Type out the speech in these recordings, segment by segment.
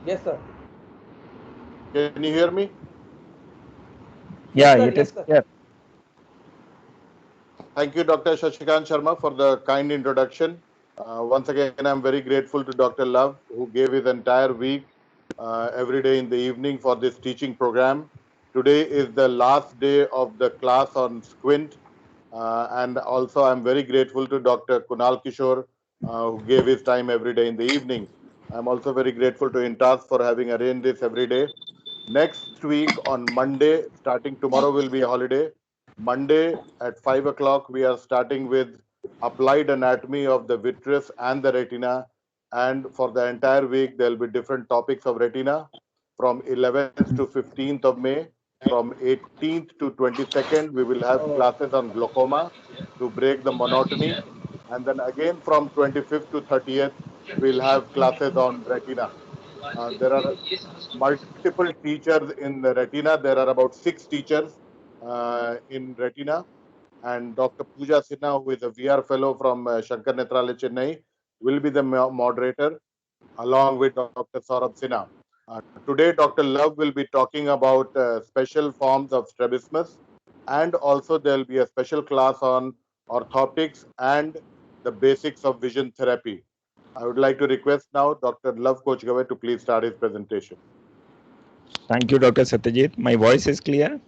Yes, sir. Can you hear me? Yes, Yeah, sir. it Yes, is sir. clear. Thank you, Dr. Shashikant Sharma, for the kind introduction. Once again, I'm very grateful to Dr. Love, who gave his entire week every day in the evening for this teaching program. Today is the last day of the class on Squint, and also I'm very grateful to Dr. Kunal Kishore, who gave his time every day in the evening. I'm also very grateful to Intas for having arranged this every day. Next week on Monday, starting tomorrow will be a holiday. Monday at 5 o'clock, we are starting with applied anatomy of the vitreous and the retina. And for the entire week, there will be different topics of retina from 11th to 15th of May. From 18th to 22nd, we will have classes on glaucoma to break the monotony. And then again from 25th to 30th, we'll have classes on retina. There are multiple teachers in the retina. There are about 6 teachers in retina. And Dr. Pooja Sinha, who is a VR fellow from Shankar Netralaya, Chennai, will be the moderator along with Dr. Saurabh Sinha. Today, Dr. Love will be talking about special forms of strabismus, and also there will be a special class on orthotics and the basics of vision therapy. I would like to request now Dr. Love Kochgave to please start his presentation. Thank you, Dr. Satyajit. My voice is clear?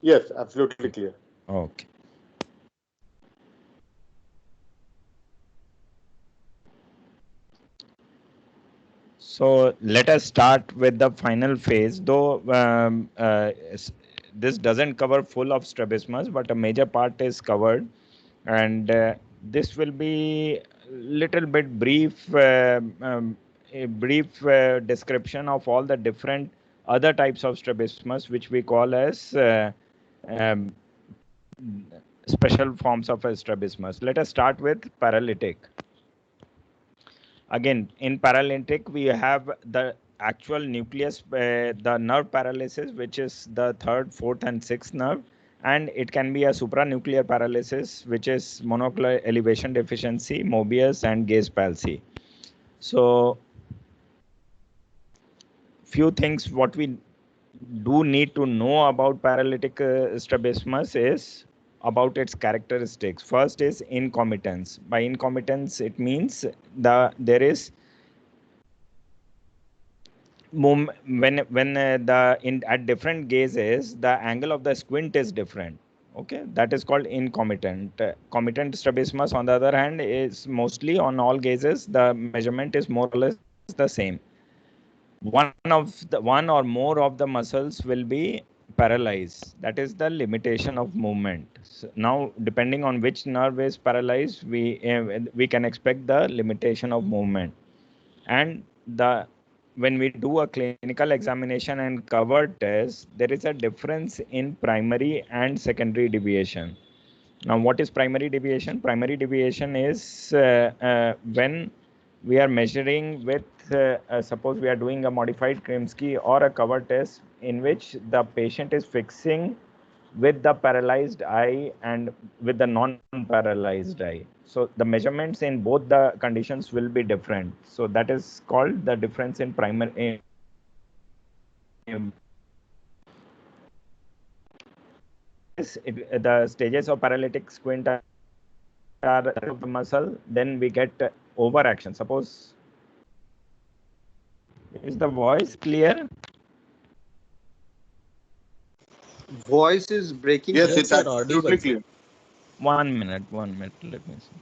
Yes, absolutely clear. Okay. So let us start with the final phase, though this doesn't cover full of strabismus, but a major part is covered, and this will be little bit brief, a brief description of all the different other types of strabismus, which we call as um, special forms of strabismus. Let us start with paralytic. Again, in paralytic, we have the actual nucleus, the nerve paralysis, which is the third, fourth, and sixth nerve, and it can be a supranuclear paralysis, which is monocular elevation deficiency, Mobius, and gaze palsy. So, few things what we do need to know about paralytic strabismus is about its characteristics. First is incomitance. By incomitance, it means there is when the in at different gazes the angle of the squint is different. Okay, that is called incomitant. Comitant strabismus, on the other hand, is mostly on all gazes the measurement is more or less the same. One or more of the muscles will be paralyzed. That is the limitation of movement. So now, depending on which nerve is paralyzed, we can expect the limitation of movement. And the when we do a clinical examination and cover test, there is a difference in primary and secondary deviation. Now, what is primary deviation? Primary deviation is when we are measuring with, suppose we are doing a modified Krimsky or a cover test in which the patient is fixing with the paralyzed eye and with the non-paralyzed eye. So the measurements in both the conditions will be different. So that is called the difference in primary. The stages of paralytic squint are of the muscle, then we get overaction. Suppose, is the voice clear? Voice is breaking, Yes, sir. Yes, it's sir. Audible. absolutely clear. 1 minute, let me see.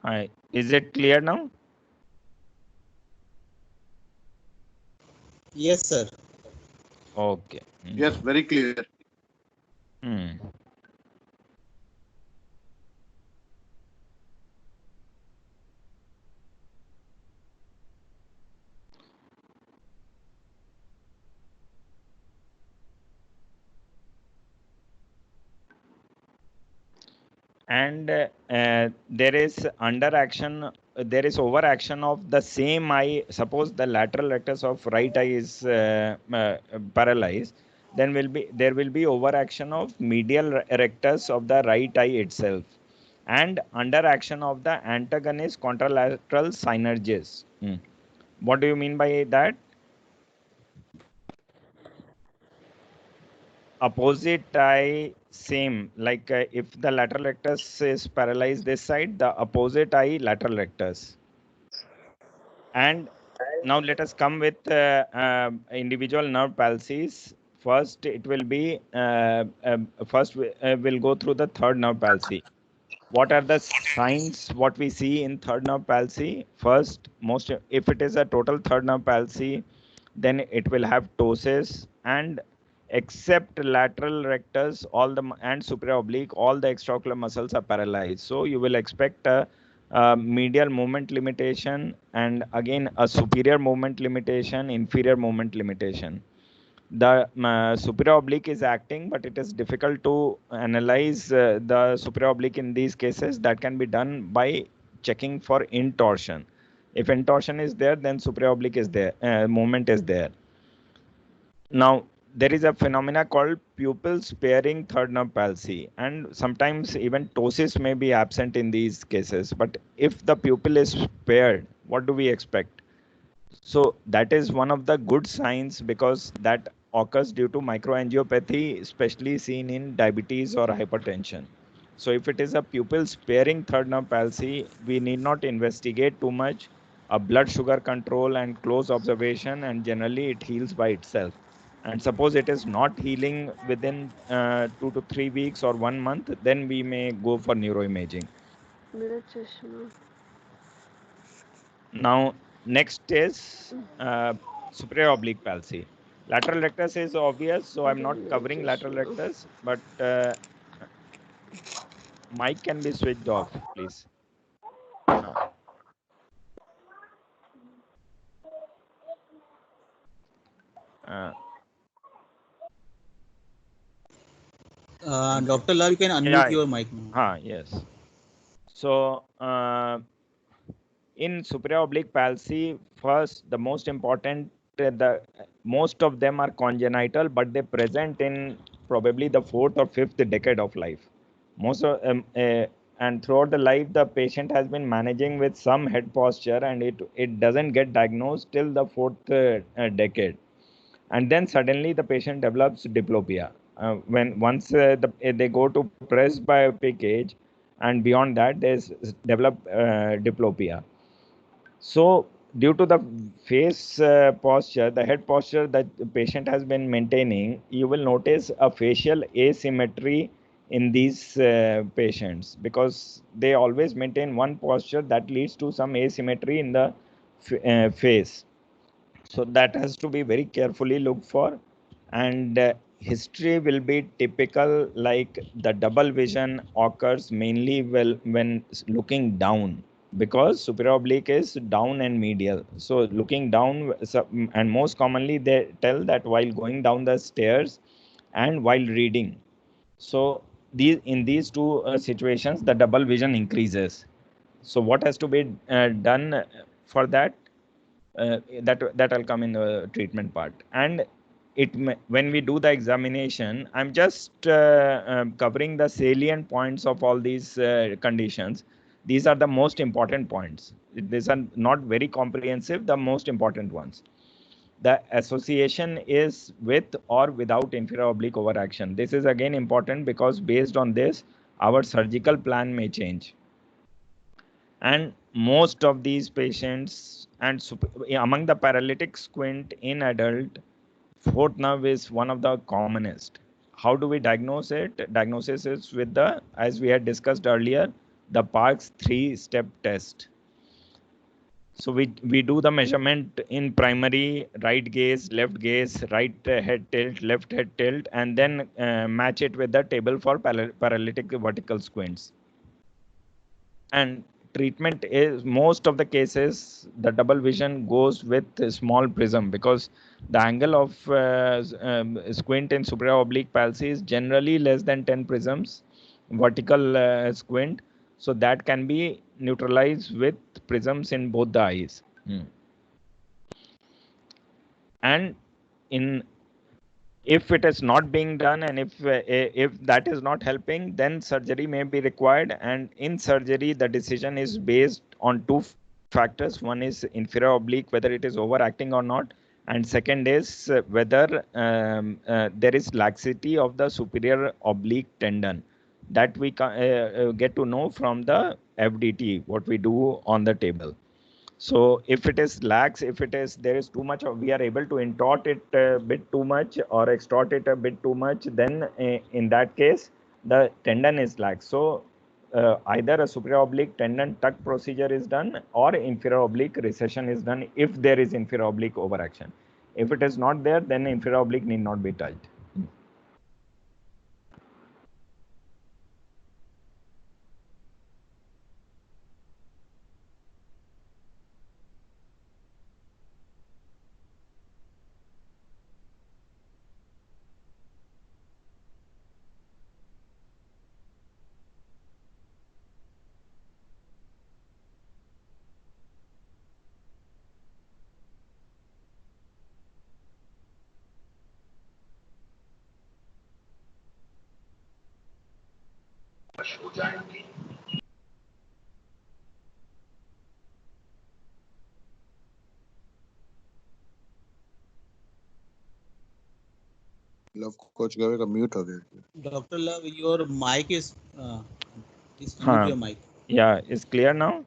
Hi, is it clear now? Yes, sir. Okay. Yes, very clear. Hmm. and there is there is overaction of the same eye. Suppose the lateral rectus of right eye is paralyzed, then there will be overaction of medial rectus of the right eye itself, and underaction of the antagonist contralateral synergies. What do you mean by that? Opposite eye, same, like if the lateral rectus is paralyzed this side, the opposite eye lateral rectus. And now let us come with individual nerve palsies. First it will be we'll go through the third nerve palsy. What are the signs what we see in third nerve palsy? First, if it is a total third nerve palsy, then it will have ptosis, and except lateral rectus and superior oblique, all the extraocular muscles are paralyzed. So you will expect a medial movement limitation, and again a superior movement limitation, inferior movement limitation. The superior oblique is acting, but it is difficult to analyze the superior oblique in these cases. That can be done by checking for intorsion. If intorsion is there, then superior oblique is there, movement is there. Now, there is a phenomena called pupil sparing third nerve palsy, and sometimes even ptosis may be absent in these cases. But if the pupil is spared, what do we expect? So that is one of the good signs, because that occurs due to microangiopathy, especially seen in diabetes or hypertension. So if it is a pupil sparing third nerve palsy, we need not investigate too much. A blood sugar control and close observation, and generally it heals by itself. And suppose it is not healing within 2 to 3 weeks or 1 month, then we may go for neuroimaging. Now, next is superior oblique palsy. Lateral rectus is obvious, so I'm not covering lateral rectus, but mic can be switched off, please. Dr. Lal, you can unmute your mic now. Yes. So, in superior oblique palsy, first, the most important, most of them are congenital, but they present in probably the 4th or 5th decade of life. And throughout the life, the patient has been managing with some head posture, and it doesn't get diagnosed till the 4th decade. And then suddenly the patient develops diplopia. Once they go to presbyopic age, and beyond that, they develop diplopia. So, due to the face posture, the head posture that the patient has been maintaining, you will notice a facial asymmetry in these patients, because they always maintain one posture that leads to some asymmetry in the face. So that has to be very carefully looked for, and history will be typical, like the double vision occurs mainly when looking down, because superior oblique is down and medial. So looking down, and most commonly they tell that while going down the stairs and while reading. So in these two situations, the double vision increases. So what has to be done for that? That I'll come in the treatment part. And when we do the examination, I'm just covering the salient points of all these conditions. These are the most important points. These are not very comprehensive, the most important ones. The association is with or without inferior oblique overaction. This is again important, because based on this, our surgical plan may change. And most of these patients, and among the paralytic squint in adult, fourth nerve is one of the commonest. How do we diagnose it? Diagnosis is with the, as we had discussed earlier, the Parkes 3-step test. So we do the measurement in primary, right gaze, left gaze, right head tilt, left head tilt, and then match it with the table for paralytic vertical squints. And treatment is, most of the cases, the double vision goes with a small prism, because the angle of squint in superior oblique palsy is generally less than 10 prisms. vertical squint, so that can be neutralized with prisms in both the eyes. And if it is not being done, and if that is not helping, then surgery may be required. And in surgery, the decision is based on two factors. One is inferior oblique, whether it is overacting or not, and second is whether there is laxity of the superior oblique tendon. That we get to know from the FDT, what we do on the table. So if it is lax, if it is there is too much, or we are able to intort it a bit too much or extort it a bit too much, then in that case the tendon is lax. So either a superior oblique tendon tuck procedure is done or inferior oblique recession is done if there is inferior oblique overaction. If it is not there, then inferior oblique need not be touched. Love coach का mute हो गया. Dr. Love, your mic is unmute your mic. Yeah, is clear now?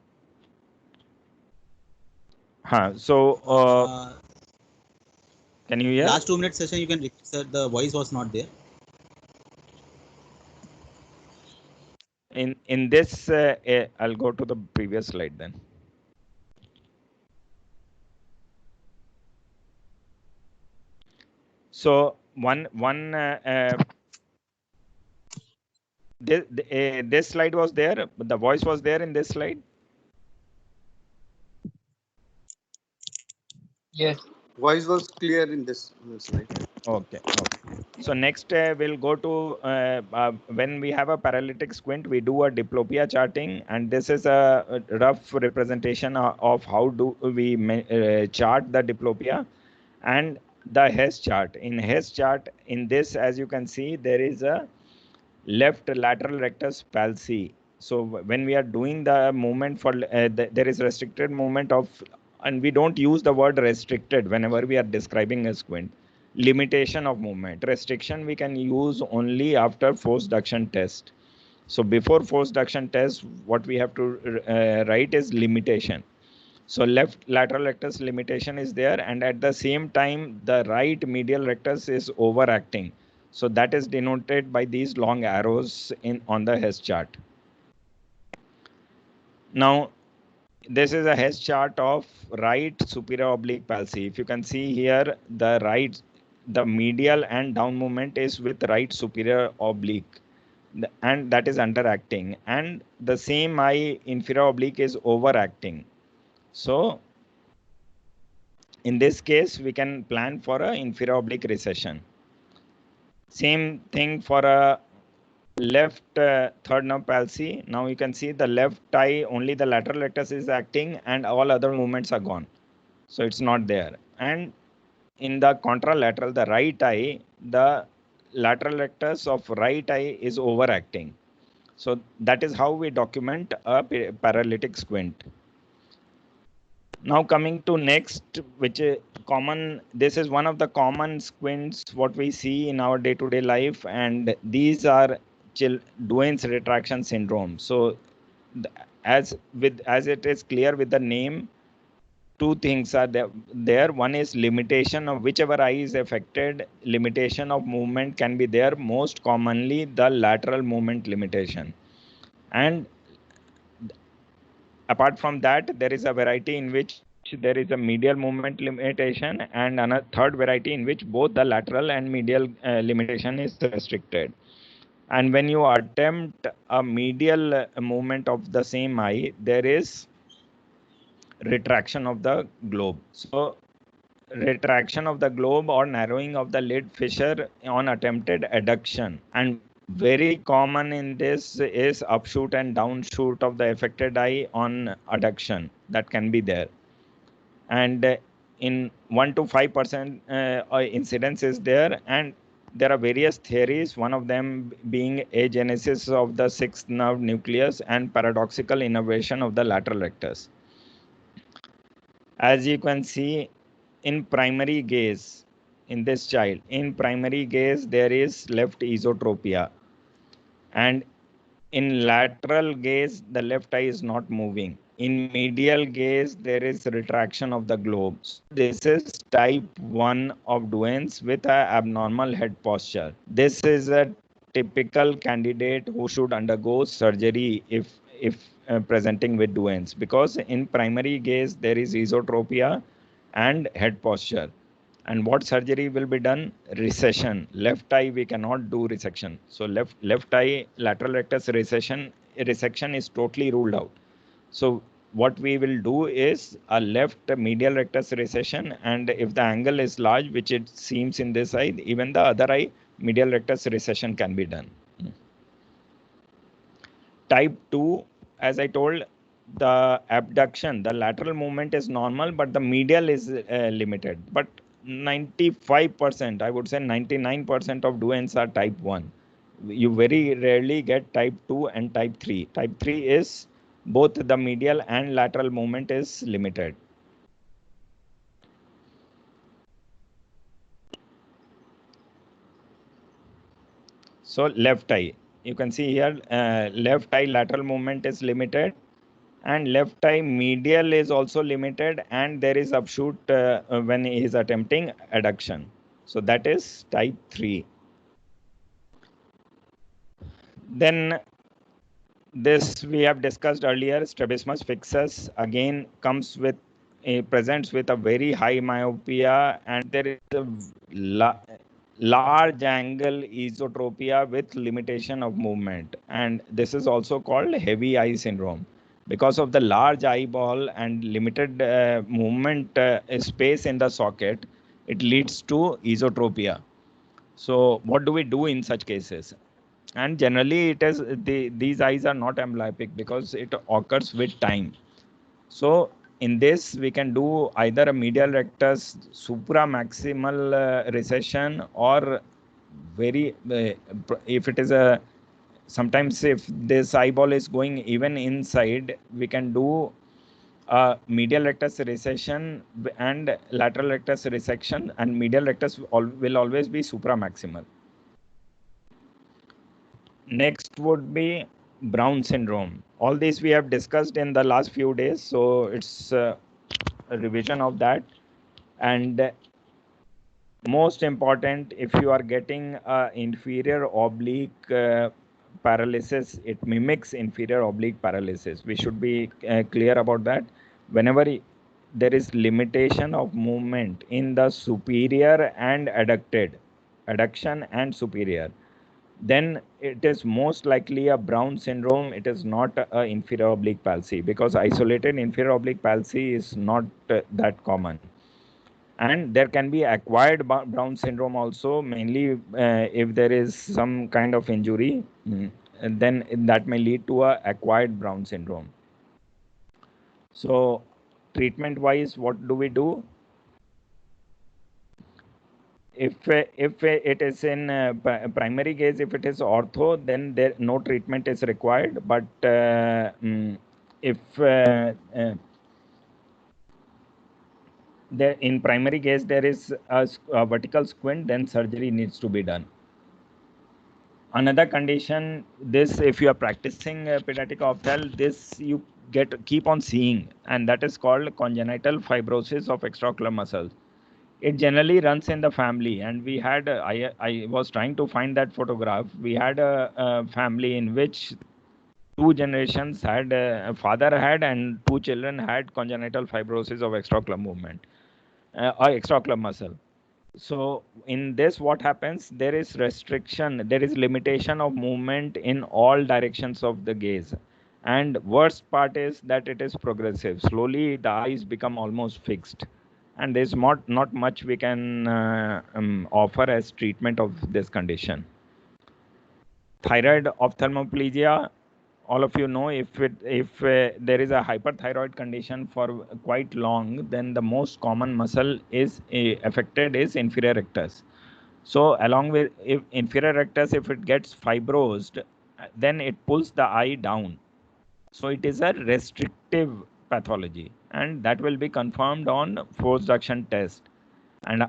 So can you hear? Last 2 minute session you can repeat, sir. The voice was not there. In this, I'll go to the previous slide then. So this slide was there. The voice was there in this slide. Yes, voice was clear in this slide. Okay. So next we'll go to when we have a paralytic squint, we do a diplopia charting, and this is a rough representation of how do we chart the diplopia and the Hess chart. In Hess chart, in this, as you can see, there is a left lateral rectus palsy. So when we are doing the movement for there is restricted movement of, and we don't use the word restricted whenever we are describing a squint. Limitation of movement. Restriction we can use only after force duction test. So before force duction test, what we have to write is limitation. So left lateral rectus limitation is there, and at the same time the right medial rectus is overacting. So that is denoted by these long arrows on the Hess chart. Now this is a Hess chart of right superior oblique palsy. If you can see here, the medial and down movement is with right superior oblique, and that is underacting, and the same eye inferior oblique is overacting. So in this case, we can plan for a inferior oblique recession. Same thing for a left third nerve palsy. Now you can see the left eye, only the lateral rectus is acting and all other movements are gone. So it's not there. And in the contralateral, the right eye, the lateral rectus of right eye is overacting. So that is how we document a paralytic squint. Now coming to next, which is common, this is one of the common squints what we see in our day-to-day life, and these are Duane's retraction syndrome. So as it is clear with the name, two things are there. One is limitation of whichever eye is affected, limitation of movement can be there, most commonly the lateral movement limitation. And apart from that, there is a variety in which there is a medial movement limitation, and another third variety in which both the lateral and medial limitation is restricted. And when you attempt a medial movement of the same eye, there is retraction of the globe. So retraction of the globe or narrowing of the lid fissure on attempted adduction. And Very common in this is upshoot and downshoot of the affected eye on adduction. That can be there. And in 1 to 5% incidence is there, and there are various theories, one of them being agenesis of the sixth nerve nucleus and paradoxical innervation of the lateral rectus. As you can see in primary gaze, in this child, in primary gaze there is left esotropia, and in lateral gaze the left eye is not moving. In medial gaze there is retraction of the globe. So this is type 1 of Duane's with a abnormal head posture. This is a typical candidate who should undergo surgery if presenting with Duane's, because in primary gaze there is esotropia and head posture. And what surgery will be done? Recession. Left eye we cannot do resection. So left eye lateral rectus resection is totally ruled out. So what we will do is a left medial rectus recession, and if the angle is large, which it seems in this eye, even the other eye medial rectus recession can be done. Type 2, as I told, the abduction, the lateral movement is normal, but the medial is limited. But 95%, I would say 99% of Duane's are type 1. You very rarely get type 2 and type 3. Type 3 is both the medial and lateral movement is limited. So left eye, you can see here, left eye lateral movement is limited, and left eye medial is also limited, and there is upshoot when he is attempting adduction. So that is type 3. Then this we have discussed earlier, strabismus fixus again comes with presents with a very high myopia, and there is a large angle esotropia with limitation of movement, and this is also called heavy eye syndrome. Because of the large eyeball and limited movement space in the socket, it leads to esotropia. So what do we do in such cases? And generally it is these eyes are not amblyopic because it occurs with time. So in this we can do either a medial rectus supramaximal recession, or very if it is a sometimes if this eyeball is going even inside, we can do medial rectus recession and lateral rectus resection, and medial rectus will always be supramaximal. Next would be Brown syndrome. All these we have discussed in the last few days, so it's a revision of that. And most important, if you are getting inferior oblique paralysis, it mimics inferior oblique paralysis. We should be clear about that. Whenever there is limitation of movement in the superior and adduction and superior, then it is most likely a Brown syndrome. It is not a inferior oblique palsy, because isolated inferior oblique palsy is not that common. And there can be acquired Brown syndrome also, mainly if there is some kind of injury, and then that may lead to a acquired Brown syndrome. So treatment wise, what do we do? If it is in primary gaze, if it is ortho, then there no treatment is required. But if there in primary gaze there is a vertical squint, then surgery needs to be done. Another condition, this if you are practicing pediatric opthal, this you keep on seeing, and that is called congenital fibrosis of extraocular muscles. It generally runs in the family, and we had I was trying to find that photograph. We had a family in which 2 generations had a father had and 2 children had congenital fibrosis of extraocular movement or extraocular muscle. So in this, what happens? There is restriction, there is limitation of movement in all directions of the gaze, and worst part is that it is progressive. Slowly the eyes become almost fixed, and there's not much we can offer as treatment of this condition. thyroid ophthalmoplegia, all of you know, if there is a hyperthyroid condition for quite long, then the most common muscle is affected is inferior rectus. So along with if inferior rectus, if it gets fibrosed, then it pulls the eye down. So it is a restrictive pathology, and that will be confirmed on force reduction test. And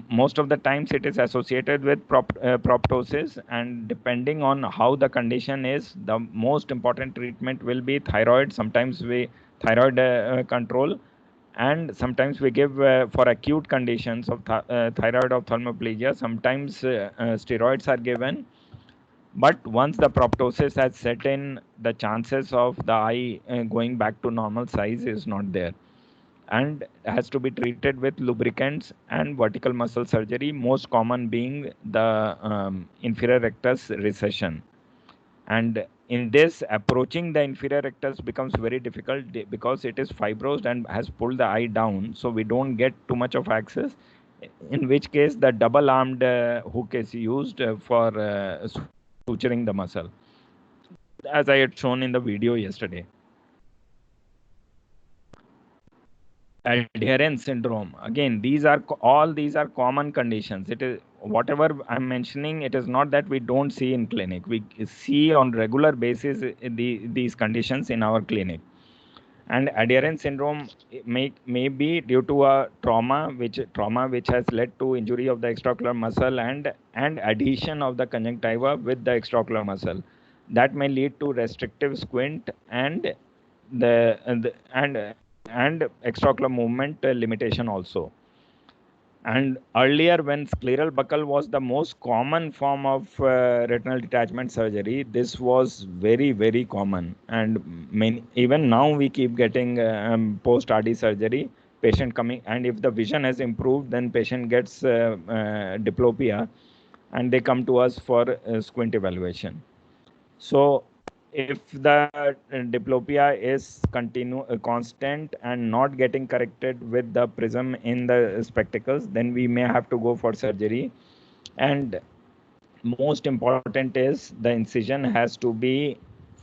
most of the times it is associated with proptosis, and depending on how the condition is, the most important treatment will be thyroid. Sometimes we thyroid control, and sometimes we give for acute conditions of thyroid ophthalmoplegia, sometimes steroids are given. But once the proptosis has set in, the chances of the eye going back to normal size is not there, and has to be treated with lubricants and vertical muscle surgery, most common being the inferior rectus recession. And in this, approaching the inferior rectus becomes very difficult because it is fibrosed and has pulled the eye down, so we don't get too much of access, in which case the double armed hook is used for suturing the muscle, as I had shown in the video yesterday. Adherence syndrome, again, these are all these are common conditions. It is whatever I'm mentioning, it is not that we don't see in clinic. We see on regular basis these conditions in our clinic. And adherence syndrome may be due to a trauma which has led to injury of the extraocular muscle and adhesion of the conjunctiva with the extraocular muscle. That may lead to restrictive squint and extraocular movement limitation also. And earlier, when scleral buckle was the most common form of retinal detachment surgery, this was very, very common. And even now we keep getting post-RD surgery, patient coming, and if the vision has improved, then patient gets diplopia, and they come to us for squint evaluation. So if the diplopia is constant and not getting corrected with the prism in the spectacles, then we may have to go for surgery. And most important is the incision has to be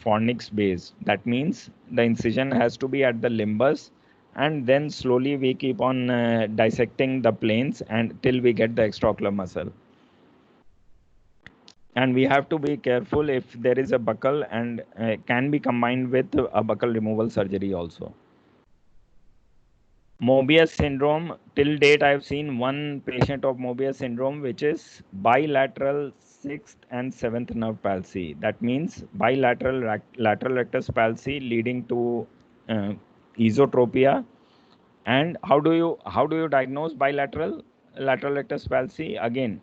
fornix based. That means the incision has to be at the limbus, and then slowly we keep on dissecting the planes and till we get the extraocular muscle. And we have to be careful if there is a buckle, and can be combined with a buckle removal surgery also. Mobius syndrome, till date I have seen one patient of Mobius syndrome, which is bilateral 6th and 7th nerve palsy. That means bilateral lateral rectus palsy leading to esotropia. And how do you diagnose bilateral lateral rectus palsy? Again,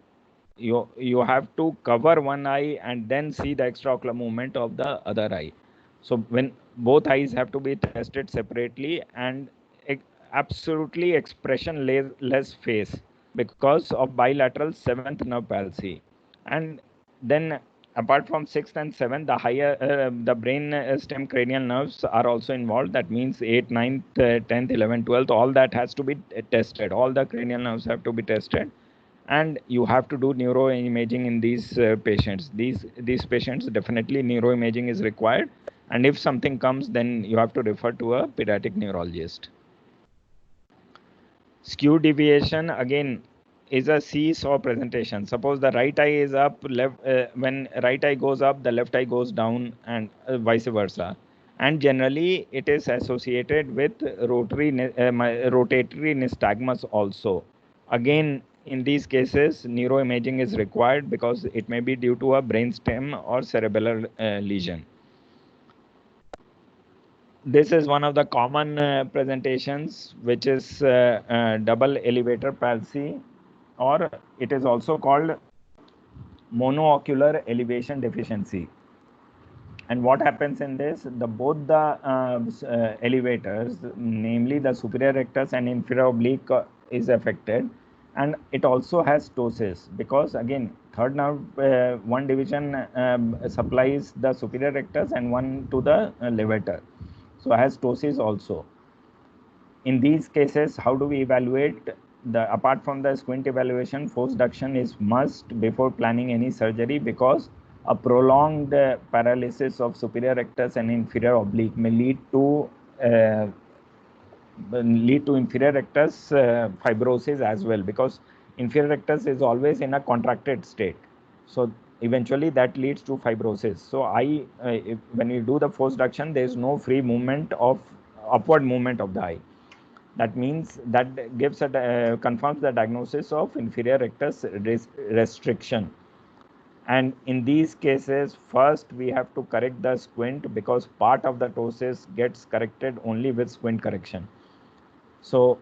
you have to cover one eye and then see the extraocular movement of the other eye. So when both eyes have to be tested separately, and absolutely expressionless face because of bilateral 7th nerve palsy. And then apart from 6th and 7th, the higher the brain stem cranial nerves are also involved. That means 8th, 9th, 10th, 11th, 12th, all that has to be tested. All the cranial nerves have to be tested. And you have to do neuroimaging in these patients. These patients, definitely neuroimaging is required. And if something comes, then you have to refer to a pediatric neurologist. Skew deviation, again, is a seesaw presentation. Suppose the right eye is up, when right eye goes up, the left eye goes down, and vice versa. And generally, it is associated with rotatory nystagmus also. Again, in these cases, neuroimaging is required because it may be due to a brainstem or cerebellar lesion. This is one of the common presentations, which is double elevator palsy, or it is also called monoocular elevation deficiency. And what happens in this? Both the elevators, namely the superior rectus and inferior oblique, is affected, and it also has ptosis because again, third nerve, one division supplies the superior rectus and one to the levator. So has ptosis also. In these cases, how do we evaluate? Apart from the squint evaluation, force reduction is must before planning any surgery, because a prolonged paralysis of superior rectus and inferior oblique may lead to inferior rectus fibrosis as well, because inferior rectus is always in a contracted state. So eventually that leads to fibrosis. So when you do the force reduction, there is no free movement of upward movement of the eye. That means that gives confirms the diagnosis of inferior rectus restriction. And in these cases, first we have to correct the squint, because part of the ptosis gets corrected only with squint correction. So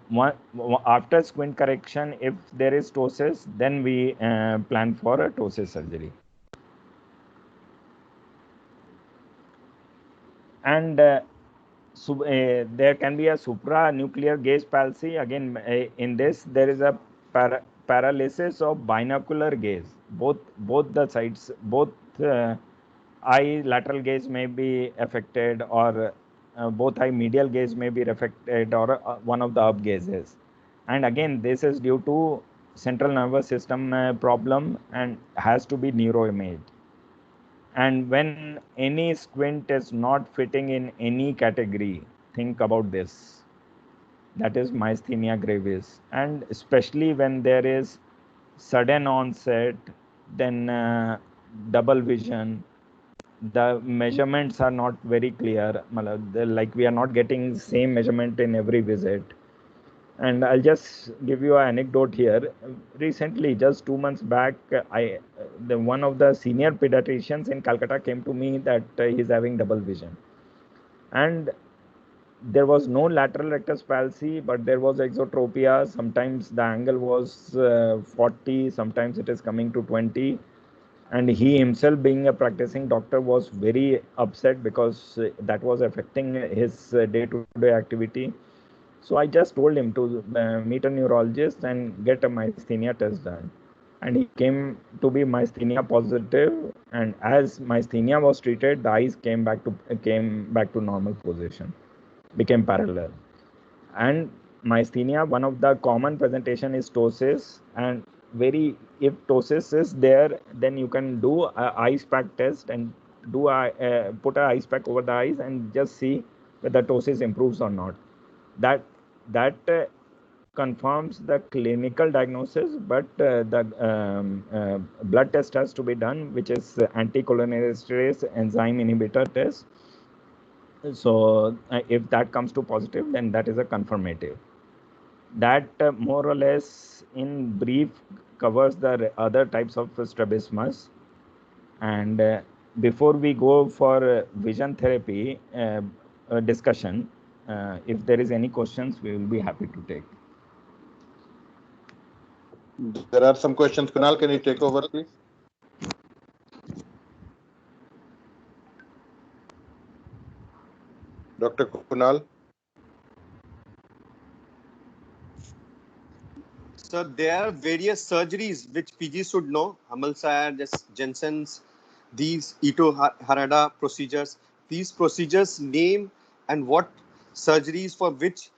after squint correction, if there is ptosis, then we plan for a ptosis surgery. And there can be a supranuclear gaze palsy. Again, in this there is a paralysis of binocular gaze. Both the sides, both eye lateral gaze may be affected, or both eye medial gaze may be affected, or one of the up gazes. And again, this is due to central nervous system problem and has to be neuroimaged. And when any squint is not fitting in any category, think about this. That is myasthenia gravis. And especially when there is sudden onset, then double vision, the measurements are not very clear. Like we are not getting same measurement in every visit. And I'll just give you an anecdote here. Recently, just 2 months back, one of the senior pediatricians in Calcutta came to me that he's having double vision, and there was no lateral rectus palsy, but there was exotropia. Sometimes the angle was 40, sometimes it is coming to 20. And he himself, being a practicing doctor, was very upset because that was affecting his day-to-day activity. So I just told him to meet a neurologist and get a myasthenia test done. And he came to be myasthenia positive. And as myasthenia was treated, the eyes came back to normal position, became parallel. And myasthenia, one of the common presentation is ptosis. And if ptosis is there, then you can do a ice pack test and put an ice pack over the eyes and just see whether ptosis improves or not. That confirms the clinical diagnosis, but the blood test has to be done, which is anticholinesterase enzyme inhibitor test. So if that comes to positive, then that is a confirmative. That more or less in brief covers the other types of strabismus. And before we go for vision therapy discussion, if there is any questions, we will be happy to take. There are some questions. Kunal, can you take over, please? Dr. Kunal? So there are various surgeries which PG should know. Hamalshire, Jensen's, these Ito Harada procedures. These procedures name and what surgeries for which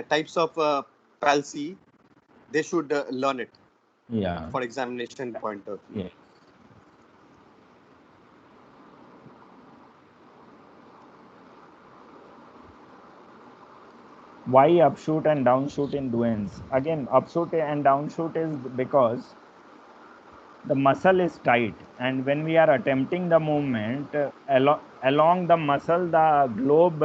types of palsy they should learn it. Yeah. For examination point of view. Yeah. Why upshoot and downshoot in Duane's? Again, upshoot and downshoot is because the muscle is tight, and when we are attempting the movement along the muscle, the globe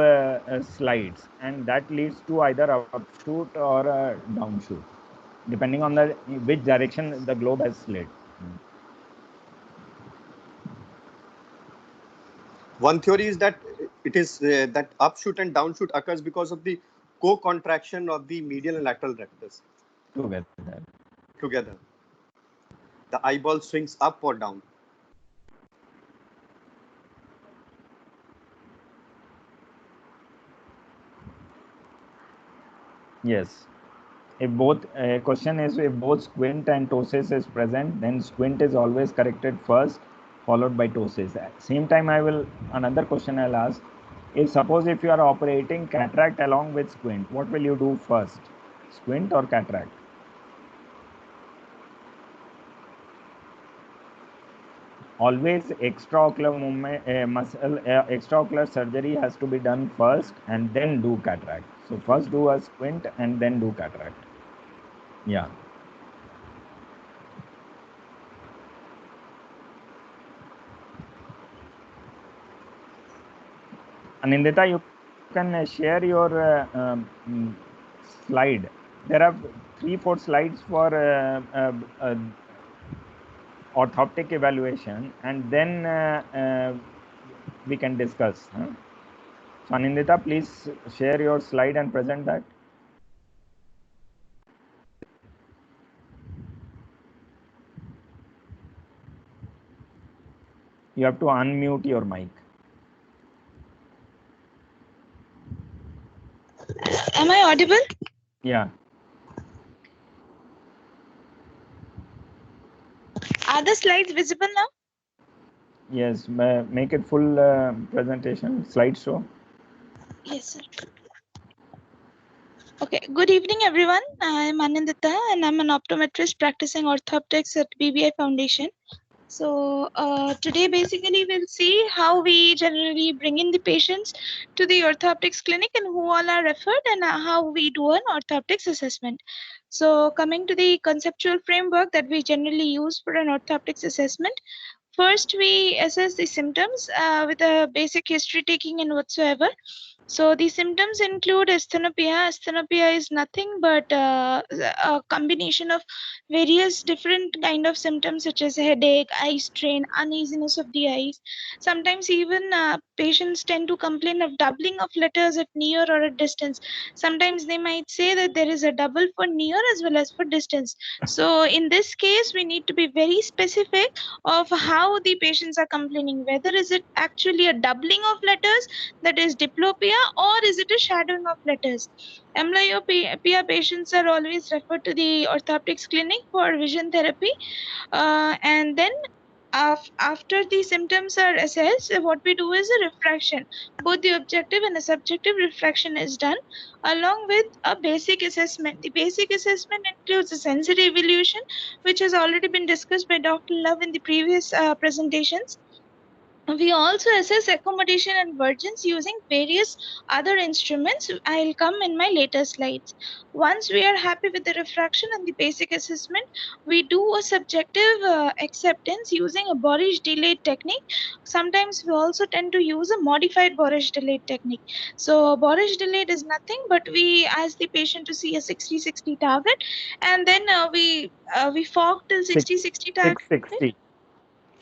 slides, and that leads to either a upshoot or a downshoot, depending on which direction the globe has slid. One theory is that it is that upshoot and downshoot occurs because of the co-contraction of the medial and lateral rectus together. The eyeball swings up or down. Yes. If both question is if both squint and ptosis is present, then squint is always corrected first, followed by ptosis. At same time, another question I'll ask is, suppose if you are operating cataract along with squint, what will you do first, squint or cataract? always extraocular movement, extraocular surgery has to be done first and then do cataract. So first do a squint and then do cataract. Yeah. Anindita, you can share your slide. There are 3-4 slides for orthoptic evaluation, and then we can discuss. Huh? So Anindita, please share your slide and present that. You have to unmute your mic. Am I audible? Yeah. Are the slides visible now? Yes, make it full presentation, slideshow. Yes, sir. Okay, good evening, everyone. I'm Anindita, and I'm an optometrist practicing orthoptics at BBI Foundation. So today, basically, we'll see how we generally bring in the patients to the orthoptics clinic and who all are referred, and how we do an orthoptics assessment. So coming to the conceptual framework that we generally use for an orthoptics assessment, first we assess the symptoms with a basic history taking and whatsoever. So the symptoms include asthenosopia. Asthenosopia is nothing but a combination of various different kind of symptoms such as headache, eye strain, uneasiness of the eyes. Sometimes even patients tend to complain of doubling of letters at near or at distance. Sometimes they might say that there is a double for near as well as for distance. So in this case, we need to be very specific of how the patients are complaining. Whether is it actually a doubling of letters, that is diplopia, or is it a shadowing of letters? Amblyopia patients are always referred to the orthoptics clinic for vision therapy. And then after the symptoms are assessed, what we do is a refraction. Both the objective and the subjective refraction is done along with a basic assessment. The basic assessment includes a sensory evaluation, which has already been discussed by Dr. Love in the previous presentations. We also assess accommodation and vergence using various other instruments. I'll come in my later slides. Once we are happy with the refraction and the basic assessment, we do a subjective acceptance using a Borish delayed technique. Sometimes we also tend to use a modified Borish delayed technique. So Borish delayed is nothing but we ask the patient to see a 60-60 target, and then we fog till 60-60 target. 660.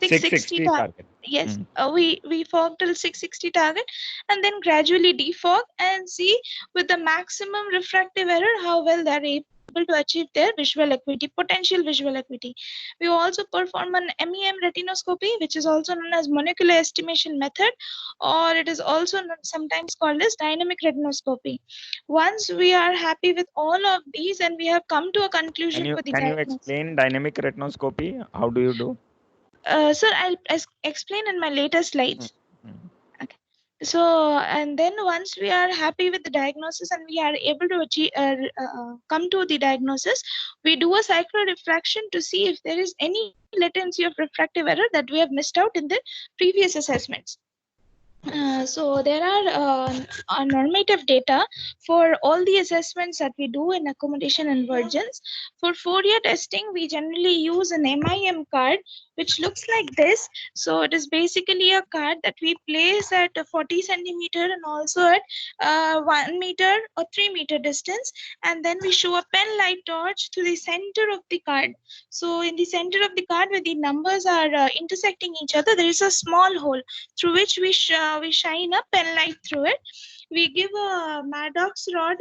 660 target. Yes, we fog till 660 target, and then gradually defog and see with the maximum refractive error how well they're able to achieve their visual acuity, potential visual acuity. We also perform an MEM retinoscopy, which is also known as monocular estimation method, or it is also sometimes called as dynamic retinoscopy. Once we are happy with all of these and we have come to a conclusion for the Can you diagnosis. explain dynamic retinoscopy? How do you do? Sir, I'll explain in my later slides. Okay. So, and then once we are happy with the diagnosis and we are able to achieve, come to the diagnosis, we do a cyclorefraction to see if there is any latency of refractive error that we have missed out in the previous assessments. So there are normative data for all the assessments that we do in accommodation and vergence. For Fourier testing, we generally use an MIM card, which looks like this. So it is basically a card that we place at 40 centimeter and also at 1 meter or 3 meter distance. And then we show a pen light torch to the center of the card. So in the center of the card where the numbers are intersecting each other, there is a small hole through which we shine a pen light through it. We give a Maddox rod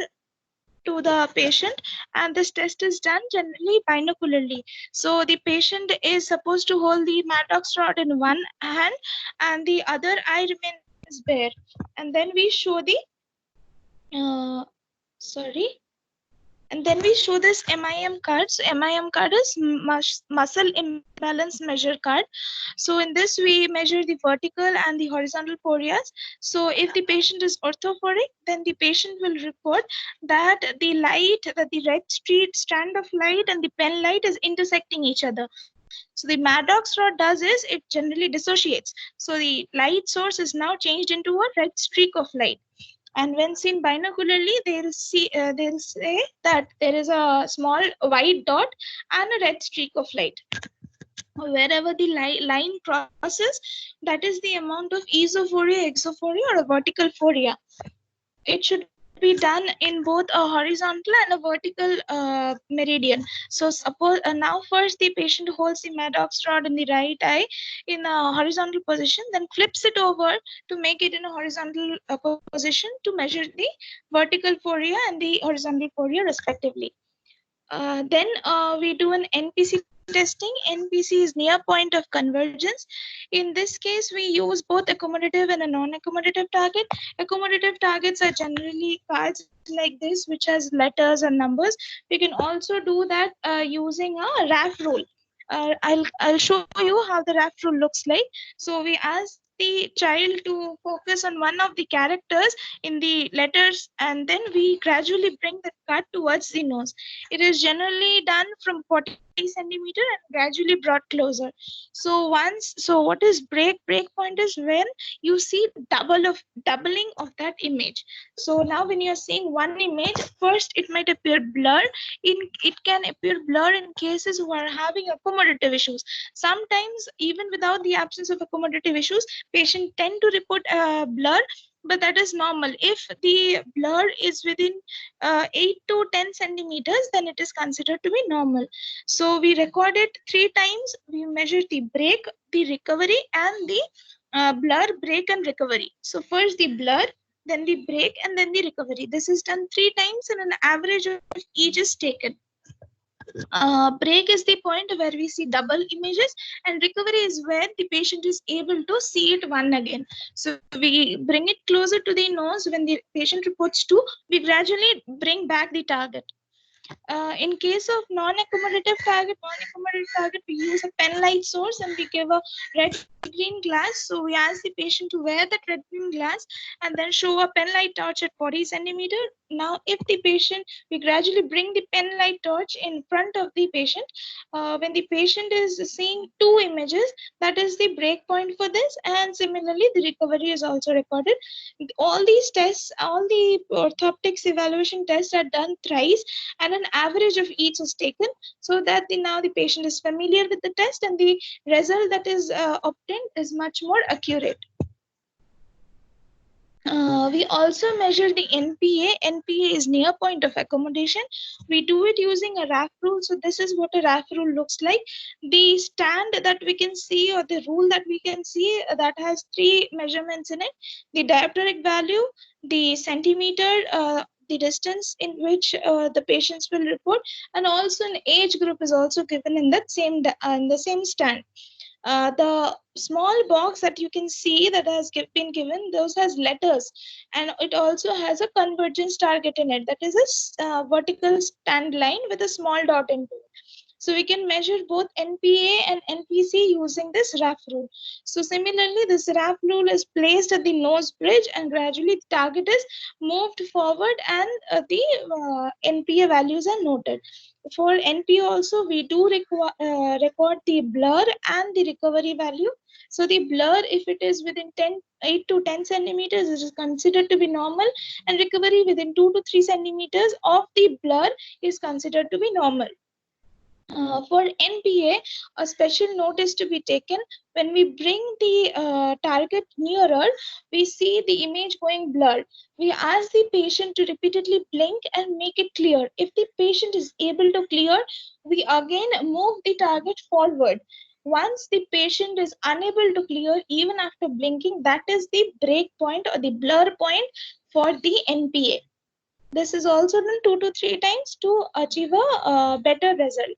to the patient, and this test is done generally binocularly. So the patient is supposed to hold the Maddox rod in one hand and the other eye remains bare. And then we show the and then we show this MIM card. So MIM card is muscle imbalance measure card. So in this we measure the vertical and the horizontal porias. So if the patient is orthophoric, then the patient will report that the light, that the red strand of light and the pen light is intersecting each other. So the Maddox rod does is it generally dissociates. So the light source is now changed into a red streak of light. And when seen binocularly, they'll say that there is a small white dot and a red streak of light. Wherever the line crosses, that is the amount of esophoria, exophoria, or a vertical phoria. It should be done in both a horizontal and a vertical meridian. So suppose now first the patient holds the Maddox rod in the right eye in a horizontal position, then flips it over to make it in a horizontal position to measure the vertical phoria and the horizontal phoria respectively. Then we do an NPC testing. NPC is near point of convergence. In this case, we use both accommodative and a non-accommodative target. Accommodative targets are generally cards like this, which has letters and numbers. We can also do that using a RAF rule. I'll show you how the RAF rule looks like. So we ask the child to focus on one of the characters in the letters, and then we gradually bring the card towards the nose. It is generally done from 40 centimeter and gradually brought closer. So what is break point is when you see doubling of that image. So now when you're seeing one image, first it might appear blur. It can appear blur in cases who are having accommodative issues. Sometimes even without the absence of accommodative issues, patients tend to report blur, but that is normal. If the blur is within 8 to 10 centimeters, then it is considered to be normal. So we record it 3 times. We measure the break, the recovery, and the blur, break, and recovery. So first the blur, then the break, and then the recovery. This is done 3 times, and an average of each is taken. Break is the point where we see double images, and recovery is where the patient is able to see it one again. So we bring it closer to the nose. When the patient reports 2, we gradually bring back the target. In case of non-accommodative target, we use a pen light source and we give a red-green glass. So we ask the patient to wear that red-green glass and then show a pen light torch at 40 centimeter. Now, if the patient, we gradually bring the pen light torch in front of the patient. When the patient is seeing 2 images, that is the break point for this. And similarly, the recovery is also recorded. All these tests, all the orthoptics evaluation tests are done thrice, and an average of each is taken, so that now the patient is familiar with the test, and the result that is obtained is much more accurate. We also measure the NPA. NPA is near point of accommodation. We do it using a RAF rule. So this is what a RAF rule looks like. The stand that we can see, or the rule that we can see, that has 3 measurements in it: the dioptric value, the centimeter, the distance in which the patients will report, and also an age group is also given in that same in the same stand. The small box that you can see that has been given, those has letters, and it also has a convergence target in it. That is a vertical stand line with a small dot into it. So we can measure both NPA and NPC using this RAF rule. So similarly, this RAF rule is placed at the nose bridge, and gradually the target is moved forward, and the NPA values are noted. For NPA also, we do record the blur and the recovery value. So the blur, if it is within 8 to 10 centimeters, it is considered to be normal, and recovery within 2 to 3 centimeters of the blur is considered to be normal. For NPA, a special note is to be taken. When we bring the target nearer, we see the image going blurred. We ask the patient to repeatedly blink and make it clear. If the patient is able to clear, we again move the target forward. Once the patient is unable to clear, even after blinking, that is the break point or the blur point for the NPA. This is also done 2 to 3 times to achieve a better result.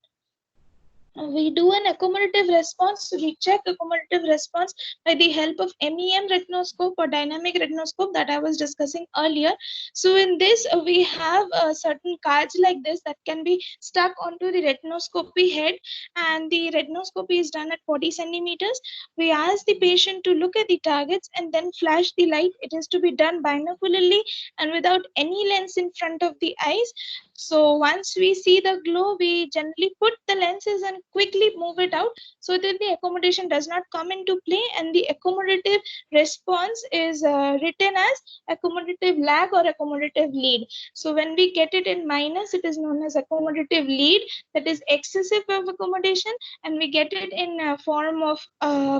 We do an accommodative response. We check accommodative response by the help of MEM retinoscope or dynamic retinoscope that I was discussing earlier. So in this, we have certain cards like this that can be stuck onto the retinoscopy head, and the retinoscopy is done at 40 centimeters. We ask the patient to look at the targets and then flash the light. It is to be done binocularly and without any lens in front of the eyes. So once we see the glow, we generally put the lenses and quickly move it out so that the accommodation does not come into play, and the accommodative response is written as accommodative lag or accommodative lead. So when we get it in minus, it is known as accommodative lead, that is excessive of accommodation, and we get it in form of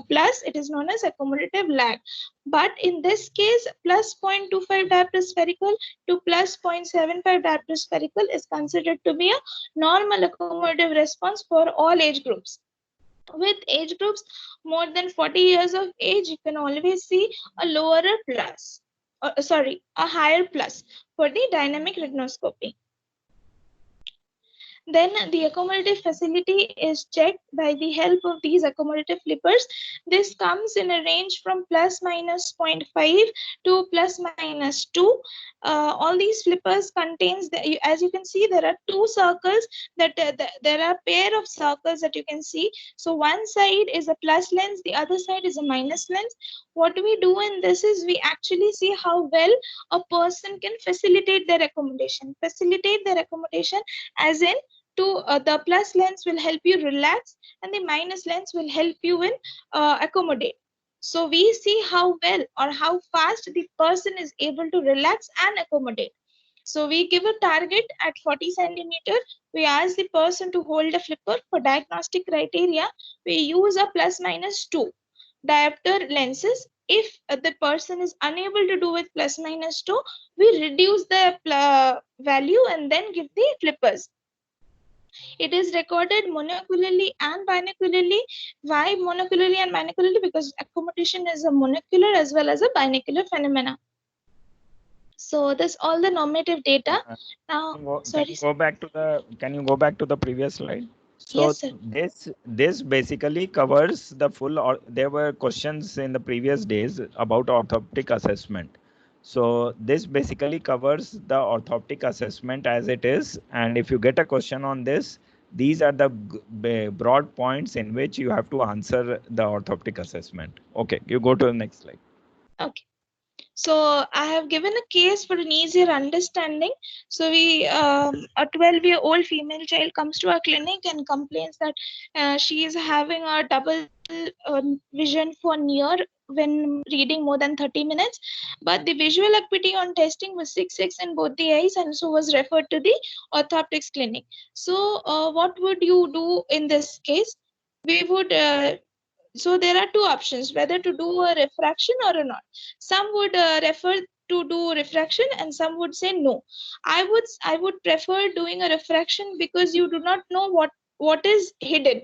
plus, it is known as accommodative lag. But in this case, plus 0.25 diopter spherical to plus 0.75 diopter spherical is considered to be a normal accommodative response for all age groups. With age groups more than 40 years of age, you can always see a lower plus, a higher plus for the dynamic retinoscopy. Then the accommodative facility is checked by the help of these accommodative flippers. This comes in a range from plus minus 0.5 to plus minus 2. All these flippers contains, as you can see, there are two circles there are pair of circles that you can see. So one side is a plus lens, the other side is a minus lens. What we do in this is we actually see how well a person can facilitate their accommodation. Facilitate their accommodation as in the plus lens will help you relax and the minus lens will help you in accommodate. So we see how well or how fast the person is able to relax and accommodate. So we give a target at 40 centimeter. We ask the person to hold a flipper. For diagnostic criteria, we use a plus minus 2 diopter lenses. If the person is unable to do with plus minus 2, we reduce the value and then give the flippers. It is recorded monocularly and binocularly. Why monocularly and binocularly? Because accommodation is a monocular as well as a binocular phenomena. So this all the normative data. Now, Can you go back to the previous slide? So yes, sir. this basically covers the full, or there were questions in the previous days about orthoptic assessment. So this basically covers the orthoptic assessment as it is. And if you get a question on this, these are the broad points in which you have to answer the orthoptic assessment. Okay, you go to the next slide. Okay. So I have given a case for an easier understanding. So a 12-year-old female child comes to our clinic and complains that she is having a double vision for near when reading more than 30 minutes, but the visual acuity on testing was 6/6 in both the eyes, and so was referred to the orthoptics clinic. So what would you do in this case? We would so there are two options, whether to do a refraction or not. Some would refer to do refraction and some would say no. I would prefer doing a refraction because you do not know what is hidden.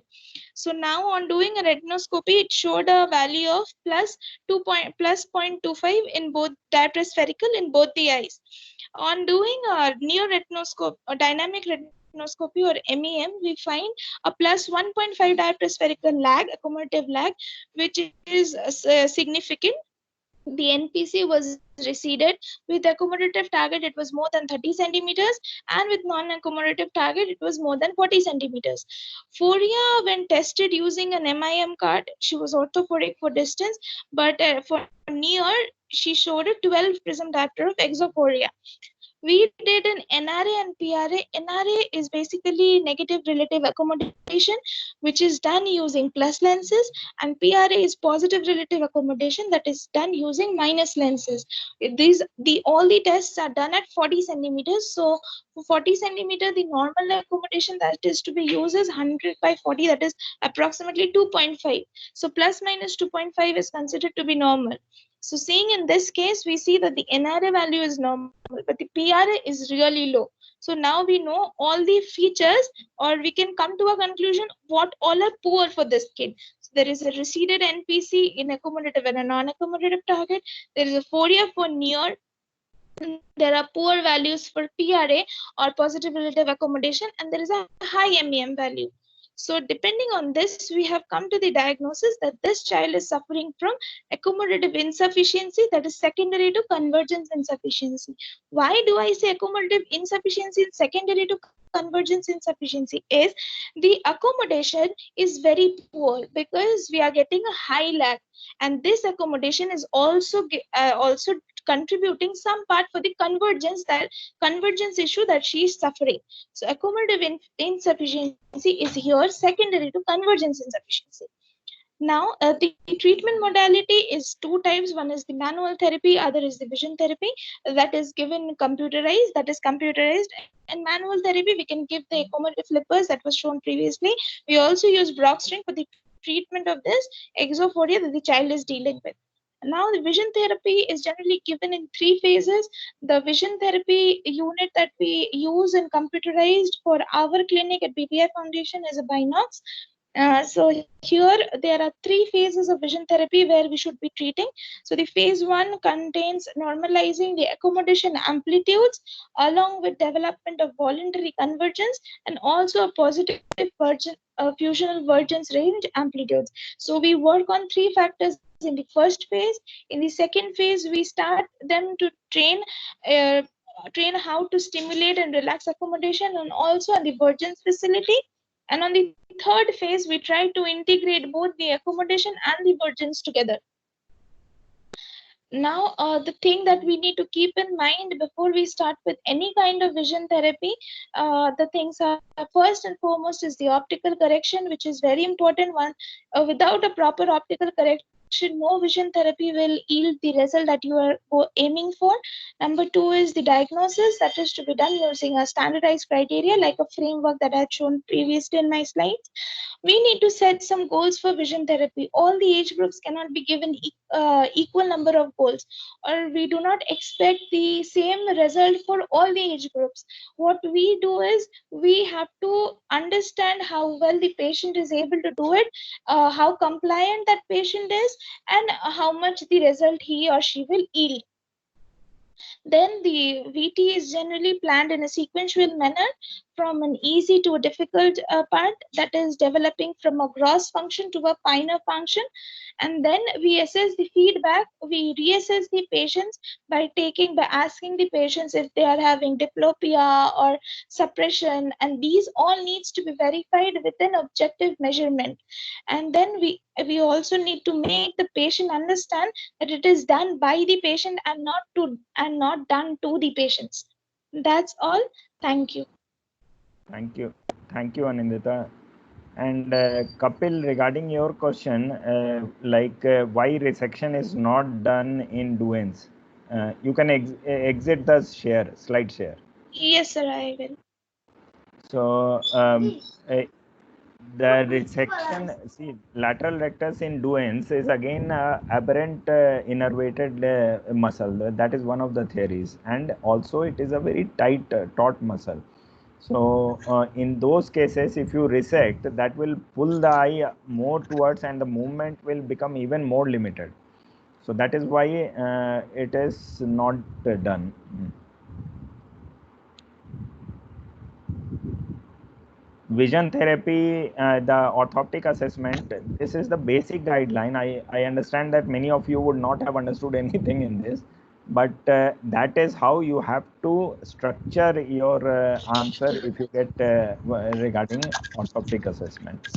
So now on doing a retinoscopy, it showed a value of plus 0.25 in both diopter spherical in both the eyes. On doing a neo retinoscope or dynamic retinoscopy or MEM, we find a plus 1.5 diopter spherical lag, accommodative lag, which is significant. The NPC was receded. With accommodative target, it was more than 30 centimeters, and with non-accommodative target, it was more than 40 centimeters. Phoria, when tested using an MIM card, she was orthophoric for distance, but for near, she showed a 12 prism diopter of exophoria. We did an NRA and PRA. NRA is basically negative relative accommodation, which is done using plus lenses, and PRA is positive relative accommodation that is done using minus lenses. All the tests are done at 40 centimeters. So for 40 centimeter, the normal accommodation that is to be used is 100 by 40, that is approximately 2.5. So plus minus 2.5 is considered to be normal. So seeing in this case, we see that the NRA value is normal, but the PRA is really low. So now we know all the features, or we can come to a conclusion what all are poor for this kid. So there is a receded NPC in accommodative and a non-accommodative target. There is a phoria for near. There are poor values for PRA or positive relative accommodation, and there is a high MEM value. So depending on this, we have come to the diagnosis that this child is suffering from accommodative insufficiency, that is secondary to convergence insufficiency. Why do I say accommodative insufficiency is secondary to convergence insufficiency is the accommodation is very poor because we are getting a high lag, and this accommodation is also also contributing some part for the convergence issue that she is suffering. So accommodative insufficiency is here secondary to convergence insufficiency. Now, the treatment modality is two types. One is the manual therapy, other is the vision therapy. That is given computerized. And manual therapy, we can give the accommodative flippers that was shown previously. We also use Brock string for the treatment of this exophoria that the child is dealing with. Now, the vision therapy is generally given in 3 phases. The vision therapy unit that we use and computerized for our clinic at BBI Foundation is a Binox. So here there are 3 phases of vision therapy where we should be treating. So the phase 1 contains normalizing the accommodation amplitudes along with development of voluntary convergence and also a positive fusional vergence range amplitudes. So we work on 3 factors in the first phase. In the second phase, we start them to train how to stimulate and relax accommodation and also on the vergence facility. And on the third phase, we try to integrate both the accommodation and the vergence together. Now, the thing that we need to keep in mind before we start with any kind of vision therapy, the things are first and foremost is the optical correction, which is very important one. Without a proper optical correction, no vision therapy will yield the result that you are aiming for. Number 2 is the diagnosis that is to be done using a standardized criteria like a framework that I had shown previously in my slides. We need to set some goals for vision therapy. All the age groups cannot be given equal number of goals, or we do not expect the same result for all the age groups. What we do is we have to understand how well the patient is able to do it, how compliant that patient is, and how much the result he or she will yield. Then the VT is generally planned in a sequential manner from an easy to a difficult part, that is developing from a gross function to a finer function. And then we assess the feedback. We reassess the patients by asking the patients if they are having diplopia or suppression, and these all needs to be verified with an objective measurement. And then we also need to make the patient understand that it is done by the patient and not done to the patients. That's all. Thank you. Thank you, Anindita. And Kapil, regarding your question, why resection is not done in Duens, you can exit the slide share. Yes, sir, I will. So the resection, see, lateral rectus in Duens is again aberrant innervated muscle. That is one of the theories, and also it is a very tight, taut muscle. So in those cases, if you resect, that will pull the eye more towards, and the movement will become even more limited. So that is why it is not done. Vision therapy, the orthoptic assessment, this is the basic guideline. I understand that many of you would not have understood anything in this, but that is how you have to structure your answer if you get regarding orthoptic assessment.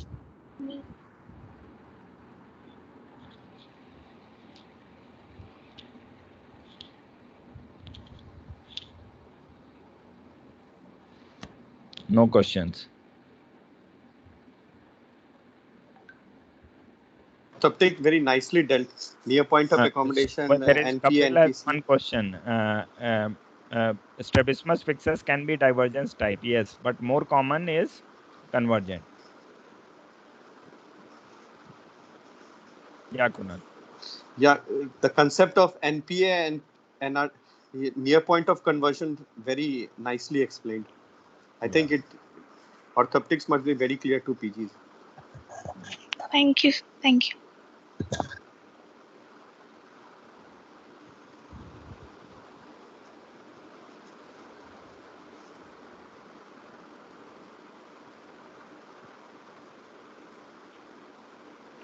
No questions. Orthoptic very nicely dealt. Near point of accommodation, but there is NPA, NPC. one question. Strabismus fixus can be divergence type, yes, but more common is convergent. Yeah, Kunal. Yeah, the concept of NPA and near point of conversion very nicely explained. I think orthoptics must be very clear to PGs. Thank you. Thank you.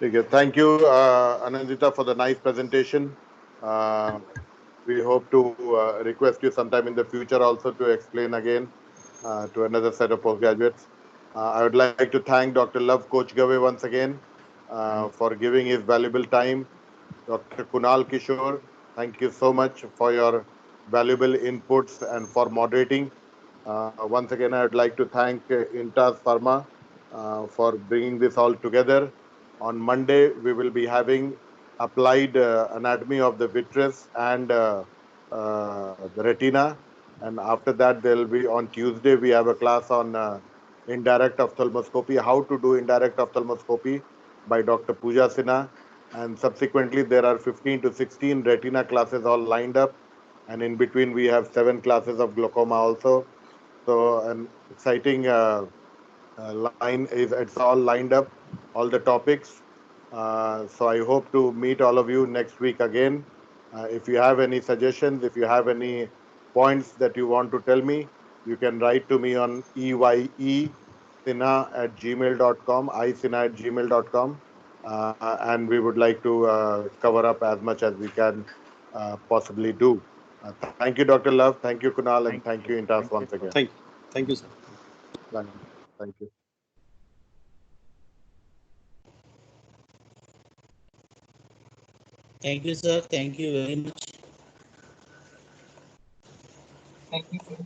Okay, thank you, Anindita, for the nice presentation. We hope to request you sometime in the future also to explain again. to another set of postgraduates. I would like to thank Dr. Love Coach Gave once again for giving his valuable time. Dr. Kunal Kishore, thank you so much for your valuable inputs and for moderating. Once again, I would like to thank Intas Pharma for bringing this all together. On Monday, we will be having applied anatomy of the vitreous and the retina. And after that, there will be on Tuesday, we have a class on indirect ophthalmoscopy, how to do indirect ophthalmoscopy by Dr. Pooja Sinha. And subsequently, there are 15 to 16 retina classes all lined up. And in between, we have 7 classes of glaucoma also. So an exciting line is, it's all lined up, all the topics. So I hope to meet all of you next week again. If you have any suggestions, if you have any points that you want to tell me, you can write to me on eyesinha@gmail.com, isinha@gmail.com. And we would like to cover up as much as we can possibly do. Thank you, Dr. Love. Thank you, Kunal, and thank you, Intas, once again. Thank you, sir. Thank you. Thank you, sir. Thank you very much. Thank you, sir.